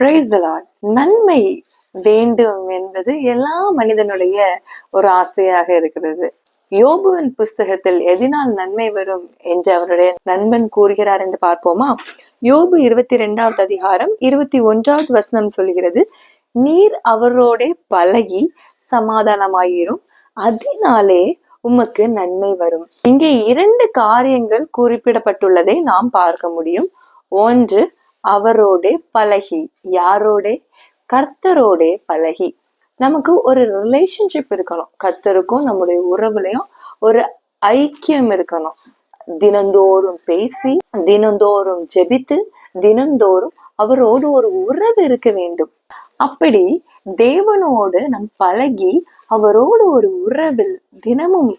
Praise the Lord. நன்மை வேண்டும் என்பது எல்லா மனிதனுடைய ஒரு ஆசையாக இருக்கிறது. யோபுவின் புஸ்தகத்தில் எதினால் நன்மை வரும் என்று அவருடைய நண்பன் கூறுகிறார் என்று பார்ப்போமா? யோபு 22வது அதிகாரம் 21வது வசனம் சொல்கிறது, நீர் அவரோட பழகி சமாதானமாயிரும், அதனாலே உமக்கு நன்மை வரும். இங்கே 2 காரியங்கள் குறிப்பிடப்பட்டுள்ளதை நாம் பார்க்க முடியும். ஒன்று, அவரோட பழகி. யாரோட? கர்த்தரோட பழகி. நமக்கு ஒரு ரிலேஷன்ஷிப் இருக்கணும். கர்த்தருக்கும் நம்முடைய உறவுலையும் ஒரு ஐக்கியம் இருக்கணும். தினந்தோறும் பேசி, தினந்தோறும் ஜெபித்து, தினந்தோறும் அவரோடு ஒரு உறவு இருக்க வேண்டும். அப்படி தேவனோடு நம் பழகி அவரோடு ஒரு உறவில் தினமும்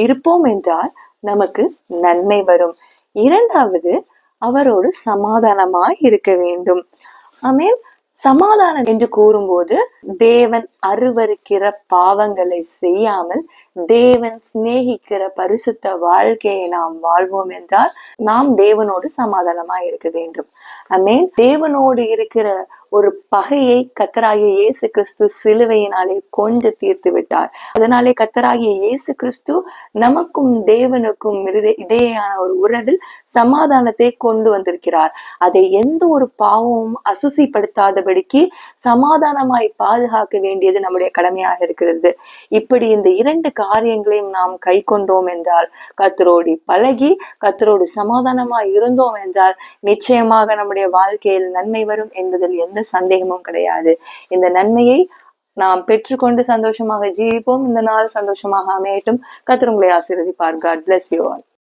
இருப்போம் என்றால் நமக்கு நன்மை வரும். இரண்டாவது, அவரோடு சமாதானமாய் இருக்க வேண்டும். ஆமென். சமாதானம் என்று கூறும்போது தேவன் அருவருக்கிற பாவங்களை செய்யாமல் தேவன் சிநேகிக்கிற பரிசுத்த வாழ்க்கையை நாம் வாழ்வோம் என்றால் நாம் தேவனோடு சமாதானமாய் இருக்க வேண்டும். ஆமென். தேவனோடு இருக்கிற ஒரு பகையை கர்த்தராகிய இயேசு கிறிஸ்து சிலுவையினாலே கொண்டு தீர்த்து விட்டார். அதனாலே கர்த்தராகிய இயேசு கிறிஸ்து நமக்கும் தேவனுக்கும் இடையேயான ஒரு உறவில் சமாதானத்தை கொண்டு வந்திருக்கிறார். அதை எந்த ஒரு பாவமும் அசுசிப்படுத்தாதபடிக்கு சமாதானமாய் பாதுகாக்க வேண்டியது நம்முடைய கடமையாக இருக்கிறது. இப்படி இந்த 2 காரியங்களையும் நாம் கை கொண்டோம் என்றால், கர்த்தரோடு பழகி கர்த்தரோடு சமாதானமாய் இருந்தோம் என்றால் நிச்சயமாக நம்முடைய வாழ்க்கையில் நன்மை வரும் என்பதில் எந்த சந்தேகமும் கிடையாது. இந்த நன்மையை நாம் பெற்றுக்கொண்டு சந்தோஷமாக ஜீவிப்போம். இந்த நாள் சந்தோஷமாக அமையட்டும். கர்த்தர் உங்களை ஆசீர்வதிப்பார். God bless you all.